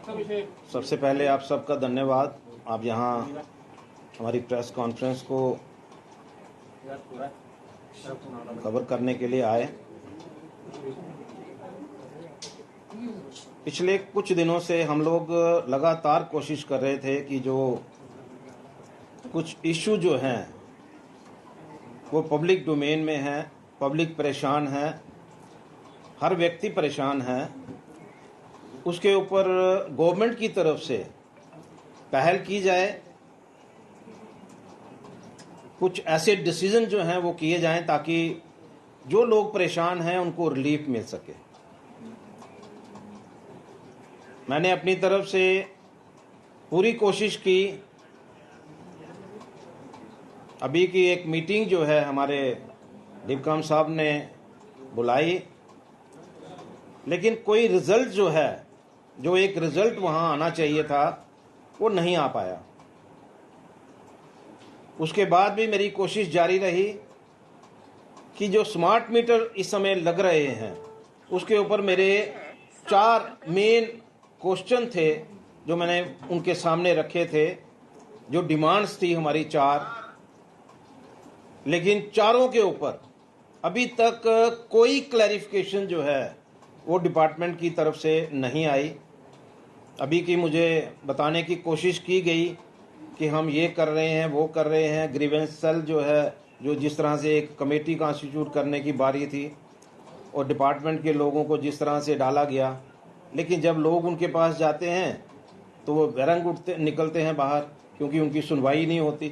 सबसे पहले आप सबका धन्यवाद। आप यहाँ हमारी प्रेस कॉन्फ्रेंस को कवर करने के लिए आए। पिछले कुछ दिनों से हम लोग लगातार कोशिश कर रहे थे कि जो कुछ इशू जो हैं वो पब्लिक डोमेन में है, पब्लिक परेशान है, हर व्यक्ति परेशान है, उसके ऊपर गवर्नमेंट की तरफ से पहल की जाए, कुछ ऐसे डिसीजन जो हैं वो किए जाएं ताकि जो लोग परेशान हैं उनको रिलीफ मिल सके। मैंने अपनी तरफ से पूरी कोशिश की। अभी की एक मीटिंग जो है हमारे डिप्कॉम साहब ने बुलाई, लेकिन कोई रिजल्ट जो है, जो एक रिजल्ट वहाँ आना चाहिए था वो नहीं आ पाया। उसके बाद भी मेरी कोशिश जारी रही कि जो स्मार्ट मीटर इस समय लग रहे हैं उसके ऊपर मेरे 4 मेन क्वेश्चन थे जो मैंने उनके सामने रखे थे, जो डिमांड्स थी हमारी 4, लेकिन चारों के ऊपर अभी तक कोई क्लैरिफिकेशन जो है वो डिपार्टमेंट की तरफ से नहीं आई। अभी की मुझे बताने की कोशिश की गई कि हम ये कर रहे हैं, वो कर रहे हैं। ग्रीवेंस सेल जो है, जो जिस तरह से एक कमेटी कॉन्स्टिट्यूट करने की बारी थी और डिपार्टमेंट के लोगों को जिस तरह से डाला गया, लेकिन जब लोग उनके पास जाते हैं तो वो बेरंग निकलते हैं बाहर, क्योंकि उनकी सुनवाई नहीं होती।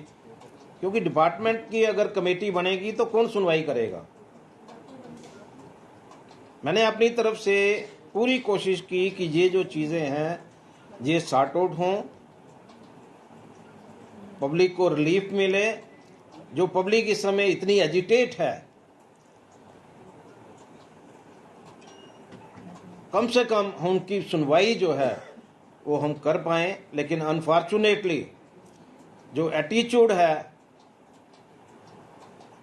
क्योंकि डिपार्टमेंट की अगर कमेटी बनेगी तो कौन सुनवाई करेगा। मैंने अपनी तरफ से पूरी कोशिश की कि ये जो चीज़ें हैं ये सॉर्ट आउट हों, पब्लिक को रिलीफ मिले। जो पब्लिक इस समय इतनी एजिटेट है, कम से कम उनकी सुनवाई जो है वो हम कर पाएं। लेकिन अनफॉर्चुनेटली जो एटीट्यूड है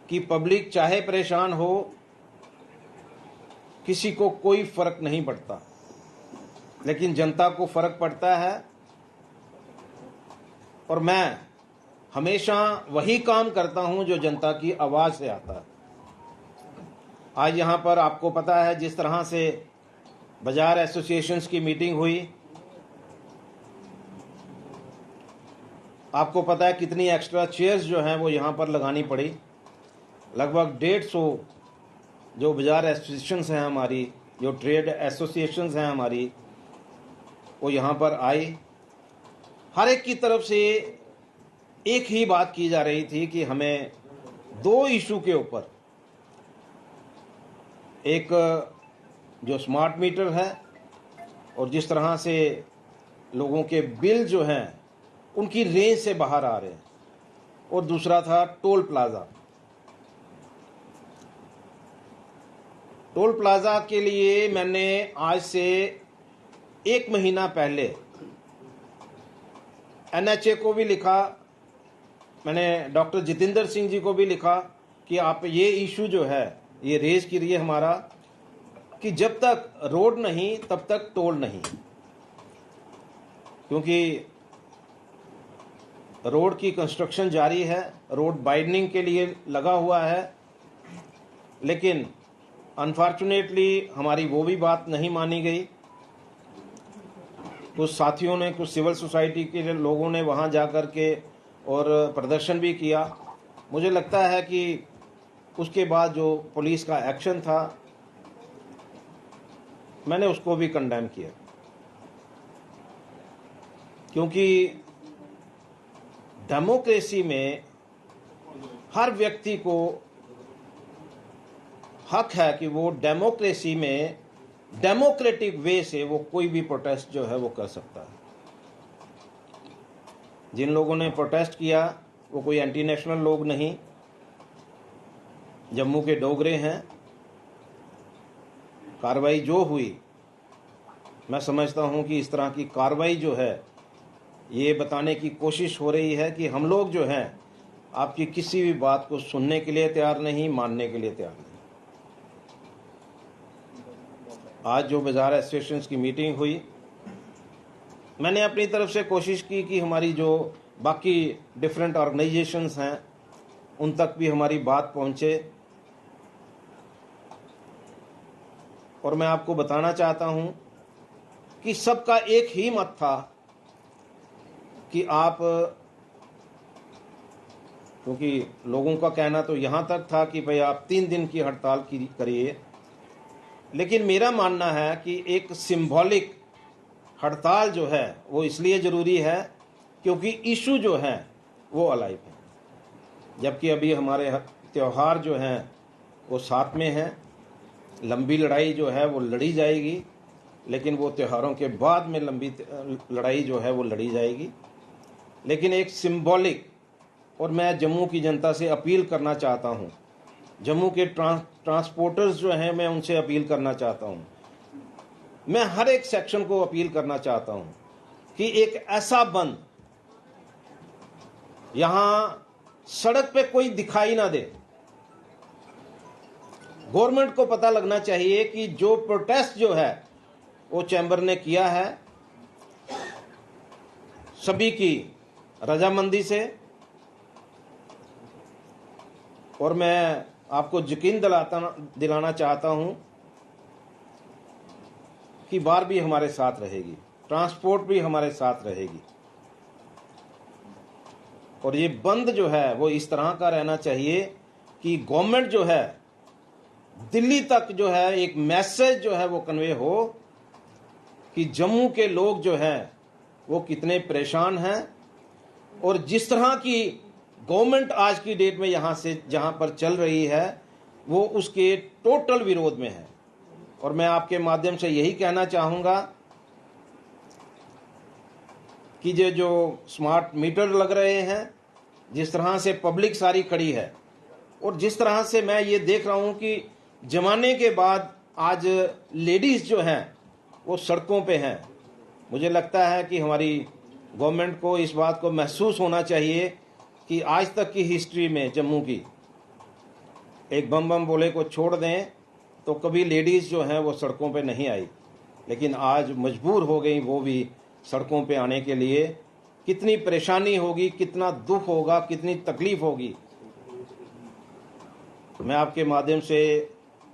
कि पब्लिक चाहे परेशान हो, किसी को कोई फर्क नहीं पड़ता, लेकिन जनता को फर्क पड़ता है। और मैं हमेशा वही काम करता हूं जो जनता की आवाज से आता है। आज यहां पर आपको पता है जिस तरह से बाजार एसोसिएशंस की मीटिंग हुई, आपको पता है कितनी एक्स्ट्रा चेयर्स जो हैं वो यहां पर लगानी पड़ी। लगभग 150 जो बाजार एसोसिएशंस हैं हमारी, जो ट्रेड एसोसिएशंस हैं हमारी, वो यहाँ पर आई। हर एक की तरफ से एक ही बात की जा रही थी कि हमें 2 इशू के ऊपर, एक जो स्मार्ट मीटर है और जिस तरह से लोगों के बिल जो हैं उनकी रेंज से बाहर आ रहे हैं, और दूसरा था टोल प्लाजा। टोल प्लाजा के लिए मैंने आज से 1 महीना पहले NHA को भी लिखा, मैंने डॉक्टर जितेंद्र सिंह जी को भी लिखा कि आप ये इशू जो है ये रेज कीजिए हमारा, कि जब तक रोड नहीं तब तक टोल नहीं। क्योंकि रोड की कंस्ट्रक्शन जारी है, रोड वाइडनिंग के लिए लगा हुआ है, लेकिन अनफॉर्चुनेटली हमारी वो भी बात नहीं मानी गई। कुछ साथियों ने, कुछ सिविल सोसाइटी के लोगों ने वहां जाकर के और प्रदर्शन भी किया। मुझे लगता है कि उसके बाद जो पुलिस का एक्शन था मैंने उसको भी कंडेम किया, क्योंकि डेमोक्रेसी में हर व्यक्ति को हक है कि वो डेमोक्रेसी में डेमोक्रेटिक वे से वो कोई भी प्रोटेस्ट जो है वो कर सकता है। जिन लोगों ने प्रोटेस्ट किया वो कोई एंटी नेशनल लोग नहीं, जम्मू के डोगरे हैं। कार्रवाई जो हुई, मैं समझता हूं कि इस तरह की कार्रवाई जो है ये बताने की कोशिश हो रही है कि हम लोग जो हैं आपकी किसी भी बात को सुनने के लिए तैयार नहीं, मानने के लिए तैयार नहीं। आज जो बाजार एसोसिएशंस की मीटिंग हुई मैंने अपनी तरफ से कोशिश की कि हमारी जो बाकी डिफरेंट ऑर्गेनाइजेशंस हैं उन तक भी हमारी बात पहुंचे। और मैं आपको बताना चाहता हूं कि सबका एक ही मत था कि आप, क्योंकि लोगों का कहना तो यहाँ तक था कि भाई आप 3 दिन की हड़ताल करिए, लेकिन मेरा मानना है कि एक सिंबॉलिक हड़ताल जो है वो इसलिए ज़रूरी है क्योंकि इशू जो है वो अलाइव है, जबकि अभी हमारे त्यौहार जो हैं वो साथ में हैं। लंबी लड़ाई जो है वो लड़ी जाएगी, लेकिन वो त्योहारों के बाद में लंबी लड़ाई जो है वो लड़ी जाएगी। लेकिन एक सिंबॉलिक, और मैं जम्मू की जनता से अपील करना चाहता हूँ, जम्मू के ट्रांसपोर्टर्स जो हैं मैं उनसे अपील करना चाहता हूँ, मैं हर एक सेक्शन को अपील करना चाहता हूँ कि एक ऐसा बंद यहाँ सड़क पे कोई दिखाई ना दे। गवर्नमेंट को पता लगना चाहिए कि जो प्रोटेस्ट जो है वो चैम्बर ने किया है सभी की रजामंदी से। और मैं आपको यकीन दिलाना चाहता हूं कि बार भी हमारे साथ रहेगी, ट्रांसपोर्ट भी हमारे साथ रहेगी। और ये बंद जो है वो इस तरह का रहना चाहिए कि गवर्नमेंट जो है दिल्ली तक जो है एक मैसेज जो है वो कन्वे हो कि जम्मू के लोग जो हैं वो कितने परेशान हैं, और जिस तरह की गवर्नमेंट आज की डेट में यहाँ से जहाँ पर चल रही है वो उसके टोटल विरोध में है। और मैं आपके माध्यम से यही कहना चाहूँगा कि जो स्मार्ट मीटर लग रहे हैं, जिस तरह से पब्लिक सारी खड़ी है, और जिस तरह से मैं ये देख रहा हूँ कि जमाने के बाद आज लेडीज़ जो हैं वो सड़कों पे हैं, मुझे लगता है कि हमारी गवर्नमेंट को इस बात को महसूस होना चाहिए कि आज तक की हिस्ट्री में जम्मू की, एक बम बम बोले को छोड़ दें तो कभी लेडीज़ जो हैं वो सड़कों पे नहीं आई, लेकिन आज मजबूर हो गई वो भी सड़कों पे आने के लिए। कितनी परेशानी होगी, कितना दुख होगा, कितनी तकलीफ होगी। मैं आपके माध्यम से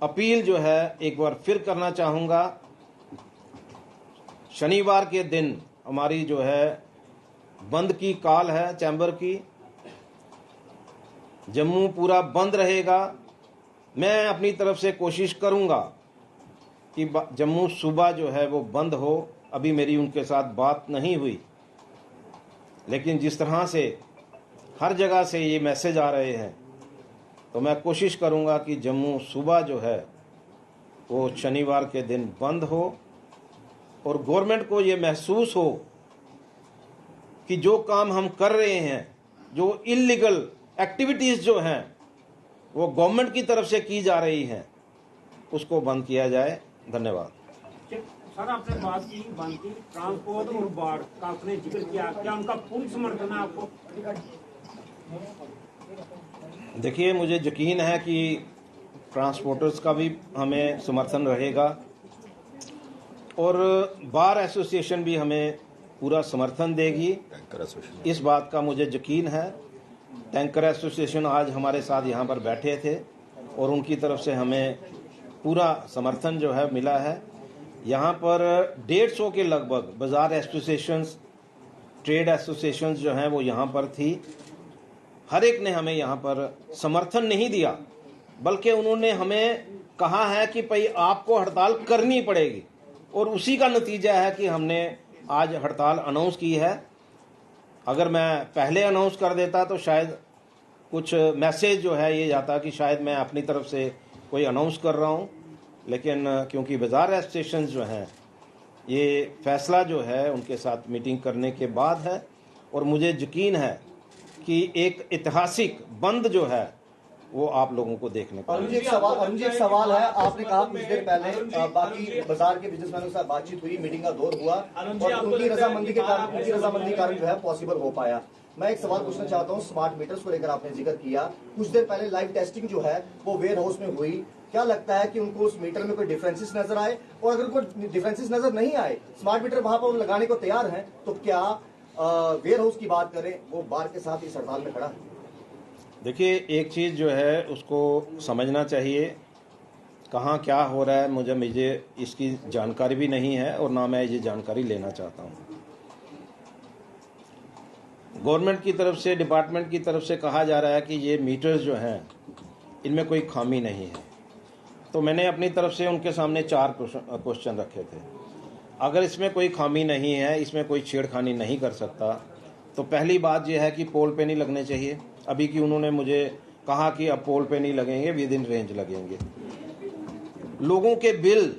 अपील जो है एक बार फिर करना चाहूँगा, शनिवार के दिन हमारी जो है बंद की कॉल है चैम्बर की, जम्मू पूरा बंद रहेगा। मैं अपनी तरफ से कोशिश करूँगा कि जम्मू सुबह जो है वो बंद हो। अभी मेरी उनके साथ बात नहीं हुई, लेकिन जिस तरह से हर जगह से ये मैसेज आ रहे हैं तो मैं कोशिश करूँगा कि जम्मू सुबह जो है वो शनिवार के दिन बंद हो, और गवर्नमेंट को ये महसूस हो कि जो काम हम कर रहे हैं, जो इल्लीगल एक्टिविटीज़ जो हैं वो गवर्नमेंट की तरफ से की जा रही हैं, उसको बंद किया जाए। धन्यवाद। सर, आपने बात की बंद की, ट्रांसपोर्ट और बाढ़ का आपने जिक्र किया, क्या उनका पूर्ण समर्थन है आपको? देखिए, मुझे यकीन है कि ट्रांसपोर्टर्स का भी हमें समर्थन रहेगा, और बार एसोसिएशन भी हमें पूरा समर्थन देगी, इस बात का मुझे यकीन है। टैंकर एसोसिएशन आज हमारे साथ यहाँ पर बैठे थे और उनकी तरफ से हमें पूरा समर्थन जो है मिला है। यहाँ पर 150 के लगभग बाज़ार एसोसिएशंस, ट्रेड एसोसिएशंस जो हैं वो यहाँ पर थी। हर एक ने हमें यहाँ पर समर्थन नहीं दिया, बल्कि उन्होंने हमें कहा है कि भाई आपको हड़ताल करनी पड़ेगी, और उसी का नतीजा है कि हमने आज हड़ताल अनाउंस की है। अगर मैं पहले अनाउंस कर देता तो शायद कुछ मैसेज जो है ये जाता कि शायद मैं अपनी तरफ से कोई अनाउंस कर रहा हूँ, लेकिन क्योंकि बाज़ार एसोसिएशन जो हैं ये फैसला जो है उनके साथ मीटिंग करने के बाद है, और मुझे यकीन है कि एक ऐतिहासिक बंद जो है वो आप लोगों को देखने को। मुझे एक सवाल है, आपने कहा कुछ देर पहले बाकी बाजार के बिजनेसमैनों के साथ बातचीत हुई, मीटिंग का दौर हुआ और उनकी रजामंदी के कारण जो है पॉसिबल हो पाया। मैं एक सवाल पूछना चाहता हूं, स्मार्ट मीटर्स को लेकर आपने जिक्र किया, कुछ देर पहले लाइव टेस्टिंग जो है वो वेयर हाउस में हुई, क्या लगता है कि उनको उस मीटर में कोई डिफरेंसेस नजर आए? और अगर कोई डिफरेंसेस नजर नहीं आए, स्मार्ट मीटर वहां पर लगाने को तैयार हैं, तो क्या वेयर हाउस की बात करें, वो बार के साथ इस हड़ताल में खड़ा है? देखिए, एक चीज़ जो है उसको समझना चाहिए, कहाँ क्या हो रहा है मुझे इसकी जानकारी भी नहीं है और ना मैं ये जानकारी लेना चाहता हूँ। गवर्नमेंट की तरफ से, डिपार्टमेंट की तरफ से कहा जा रहा है कि ये मीटर्स जो हैं इनमें कोई खामी नहीं है। तो मैंने अपनी तरफ से उनके सामने 4 क्वेश्चन रखे थे। अगर इसमें कोई खामी नहीं है, इसमें कोई छेड़खानी नहीं कर सकता, तो पहली बात यह है कि पोल पे नहीं लगने चाहिए। अभी की उन्होंने मुझे कहा कि अब पोल पे नहीं लगेंगे, विद इन रेंज लगेंगे। लोगों के बिल,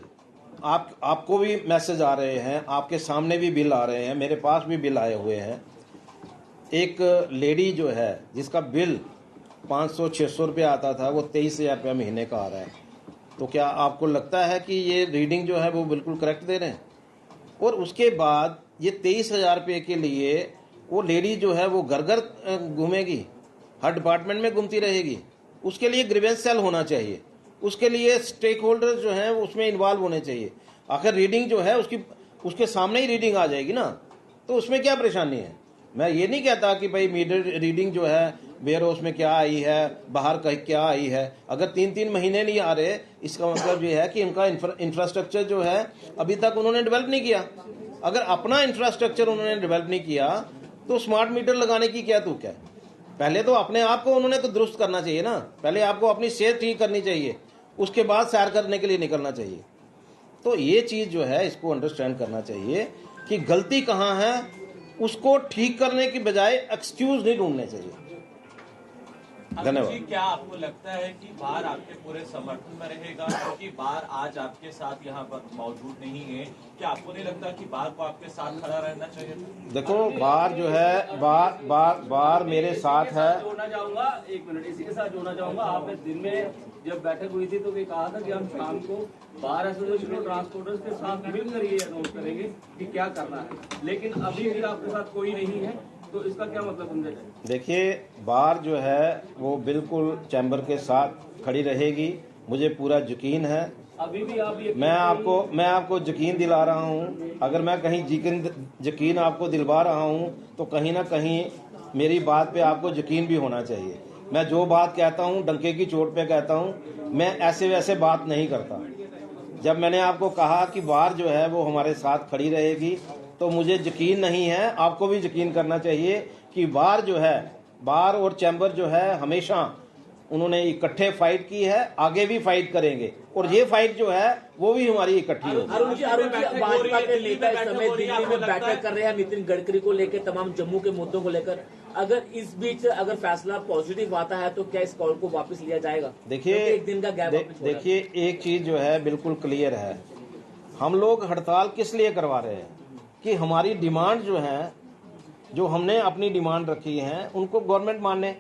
आपको भी मैसेज आ रहे हैं, आपके सामने भी बिल आ रहे हैं, मेरे पास भी बिल आए हुए हैं। एक लेडी जो है जिसका बिल 500-600 रुपये आता था, वो 23,000 रुपये महीने का आ रहा है। तो क्या आपको लगता है कि ये रीडिंग जो है वो बिल्कुल करेक्ट दे रहे हैं? और उसके बाद ये 23,000 रुपये के लिए वो लेडी जो है वो घर घर घूमेगी, हर डिपार्टमेंट में घूमती रहेगी। उसके लिए ग्रीवेंस सेल होना चाहिए, उसके लिए स्टेक होल्डर जो हैं उसमें इन्वॉल्व होने चाहिए। आखिर रीडिंग जो है उसके सामने ही रीडिंग आ जाएगी ना, तो उसमें क्या परेशानी है? मैं ये नहीं कहता कि भाई मीटर रीडिंग जो है वेयर हाउस में क्या आई है, बाहर कहीं क्या आई है। अगर 3-3 महीने नहीं आ रहे, इसका मतलब ये है कि इनका इंफ्रास्ट्रक्चर जो है अभी तक उन्होंने डेवलप नहीं किया। अगर अपना इंफ्रास्ट्रक्चर उन्होंने डेवलप नहीं किया तो स्मार्ट मीटर लगाने की क्या तुक है? पहले तो अपने आप को उन्होंने तो दुरुस्त करना चाहिए ना। पहले आपको अपनी सेहत ठीक करनी चाहिए, उसके बाद सैर करने के लिए निकलना चाहिए। तो ये चीज़ जो है इसको अंडरस्टैंड करना चाहिए कि गलती कहाँ है, उसको ठीक करने की बजाय एक्सक्यूज नहीं ढूंढने चाहिए। धन्यवाद। क्या आपको लगता है कि बार आपके पूरे समर्थन में रहेगा, क्योंकि बार आज आपके साथ यहाँ पर मौजूद नहीं है? क्या आपको नहीं लगता कि बार को आपके साथ खड़ा रहना चाहिए? देखो, बार जो है बार मेरे साथ है। जोड़ना चाहूंगा, 1 मिनट इसी के साथ जोड़ना चाहूंगा। आपने दिन में जब बैठक हुई थी तो ये कहा था कि हम शाम को बार एसोसिएशन और ट्रांसपोर्टर्स के साथ मिलकर ये अनाउंस करेंगे कि क्या करना है, लेकिन अभी भी आपके साथ कोई नहीं है, तो इसका क्या मतलब समझा जाए? देखिए, बार जो है वो बिल्कुल चैम्बर के साथ खड़ी रहेगी, मुझे पूरा यकीन है। अभी भी आप ये मैं आपको यकीन दिला रहा हूँ। अगर मैं कहीं यकीन आपको दिलवा रहा हूँ तो कहीं ना कहीं मेरी बात पे आपको यकीन भी होना चाहिए। मैं जो बात कहता हूँ डंके की चोट पे कहता हूँ, मैं ऐसे वैसे बात नहीं करता। जब मैंने आपको कहा कि बार जो है वो हमारे साथ खड़ी रहेगी, तो मुझे यकीन नहीं है, आपको भी यकीन करना चाहिए कि बार जो है, बार और चैम्बर जो है हमेशा उन्होंने इकट्ठे फाइट की है, आगे भी फाइट करेंगे, और ये फाइट जो है वो भी हमारी इकट्ठी होगी। अरुण जी, भाजपा के नेता इस समय दिल्ली में बैठक कर रहे हैं नितिन गडकरी को लेकर, तमाम जम्मू के मुद्दों को लेकर। अगर इस बीच अगर फैसला पॉजिटिव आता है तो क्या इस कॉल को वापस लिया जाएगा? देखिए, एक दिन का गैप देखिए, एक चीज जो है बिल्कुल क्लियर है, हम लोग हड़ताल किस लिए करवा रहे हैं कि हमारी डिमांड जो है, जो हमने अपनी डिमांड रखी है, उनको गवर्नमेंट माने।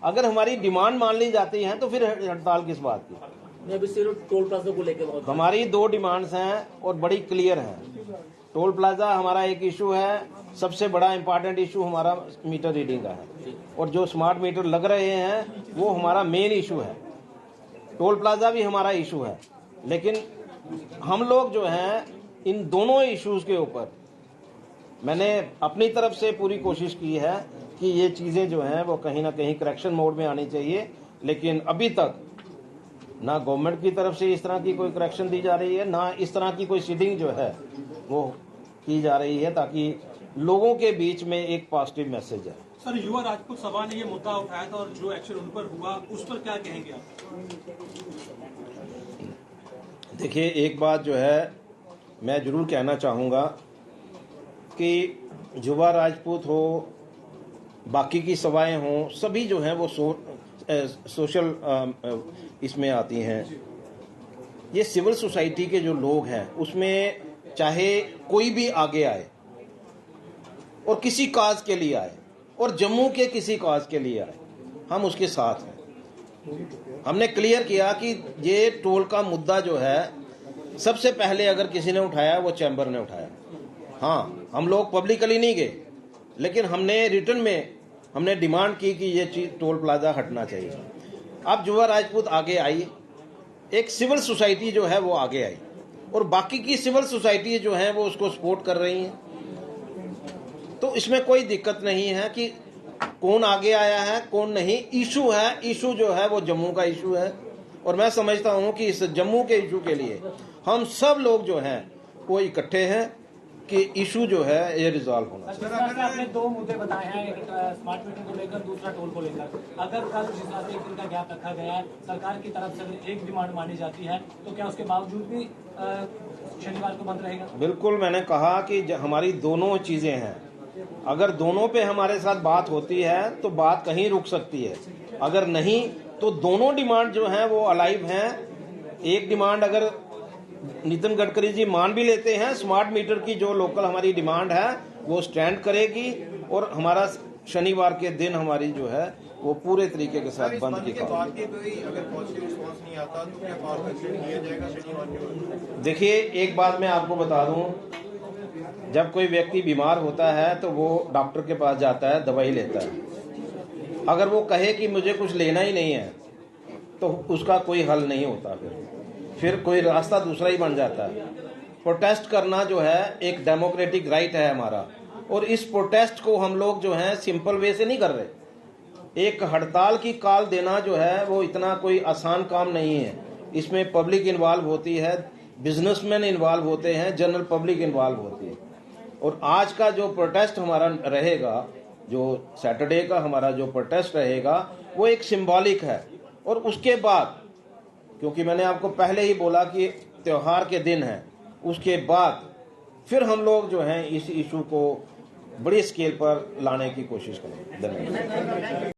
अगर हमारी डिमांड मान ली जाती है तो फिर हड़ताल किस बात की? मैं अभी सिर्फ टोल प्लाजा को लेकर हमारी 2 डिमांड्स हैं और बड़ी क्लियर हैं। टोल प्लाजा हमारा एक इशू है, सबसे बड़ा इंपॉर्टेंट इशू हमारा मीटर रीडिंग का है, और जो स्मार्ट मीटर लग रहे हैं वो हमारा मेन इशू है। टोल प्लाजा भी हमारा इशू है, लेकिन हम लोग जो हैं इन दोनों इश्यूज के ऊपर मैंने अपनी तरफ से पूरी कोशिश की है कि ये चीज़ें जो हैं वो कहीं ना कहीं करेक्शन मोड में आनी चाहिए। लेकिन अभी तक ना गवर्नमेंट की तरफ से इस तरह की कोई करेक्शन दी जा रही है, ना इस तरह की कोई सीटिंग जो है वो की जा रही है, ताकि लोगों के बीच में एक पॉजिटिव मैसेज है। सर, युवा राजपूत सभा ने ये मुद्दा उठाया था और जो एक्शन उन पर हुआ उस पर क्या कहेंगे आप? देखिए, एक बात जो है मैं जरूर कहना चाहूँगा कि युवा राजपूत हो, बाकी की सभाएं हों, सभी जो हैं वो सोशल इसमें आती हैं। ये सिविल सोसाइटी के जो लोग हैं उसमें चाहे कोई भी आगे आए और किसी काज के लिए आए, और जम्मू के किसी काज के लिए आए, हम उसके साथ हैं। हमने क्लियर किया कि ये टोल का मुद्दा जो है सबसे पहले अगर किसी ने उठाया वो चैम्बर ने उठाया। हाँ, हम लोग पब्लिकली नहीं गए, लेकिन हमने रिटर्न में हमने डिमांड की कि ये चीज़ टोल प्लाजा हटना चाहिए। अब युवा राजपूत आगे आई, एक सिविल सोसाइटी जो है वो आगे आई और बाकी की सिविल सोसाइटी जो है वो उसको सपोर्ट कर रही हैं। तो इसमें कोई दिक्कत नहीं है कि कौन आगे आया है कौन नहीं। इशू है, इशू जो है वो जम्मू का इशू है और मैं समझता हूं कि इस जम्मू के इशू के लिए हम सब लोग जो हैं वो इकट्ठे हैं कि इशू जो है ये रिजॉल्व होना। जिस तरह से आपने दो मुद्दे बताए हैं, एक स्मार्ट मीटर को लेकर, दूसरा टोल को लेकर, अगर कल जिस तरह से एक दिन का गैप रखा गया है, सरकार की तरफ से अगर एक डिमांड मानी जाती है तो क्या उसके बावजूद भी शनिवार को बंद रहेगा? बिल्कुल, मैंने कहा कि हमारी दोनों चीजें हैं। अगर दोनों पे हमारे साथ बात होती है तो बात कहीं रुक सकती है, अगर नहीं तो दोनों डिमांड जो हैं वो अलाइव हैं। एक डिमांड अगर नितिन गडकरी जी मान भी लेते हैं, स्मार्ट मीटर की जो लोकल हमारी डिमांड है वो स्टैंड करेगी और हमारा शनिवार के दिन हमारी जो है वो पूरे तरीके के साथ बंद की जाएगी। देखिए, एक बात मैं आपको बता दूं, जब कोई व्यक्ति बीमार होता है तो वो डॉक्टर के पास जाता है, दवाई लेता है। अगर वो कहे कि मुझे कुछ लेना ही नहीं है तो उसका कोई हल नहीं होता, फिर कोई रास्ता दूसरा ही बन जाता है। प्रोटेस्ट करना जो है एक डेमोक्रेटिक राइट है हमारा और इस प्रोटेस्ट को हम लोग जो है सिंपल वे से नहीं कर रहे। एक हड़ताल की कॉल देना जो है वो इतना कोई आसान काम नहीं है। इसमें पब्लिक इन्वॉल्व होती है, बिजनेसमैन इन्वॉल्व होते हैं, जनरल पब्लिक इन्वॉल्व होती है। और आज का जो प्रोटेस्ट हमारा रहेगा, जो सैटरडे का हमारा जो प्रोटेस्ट रहेगा वो एक सिंबॉलिक है। और उसके बाद, क्योंकि मैंने आपको पहले ही बोला कि त्योहार के दिन है, उसके बाद फिर हम लोग जो हैं इस इशू को बड़ी स्केल पर लाने की कोशिश करेंगे। धन्यवाद।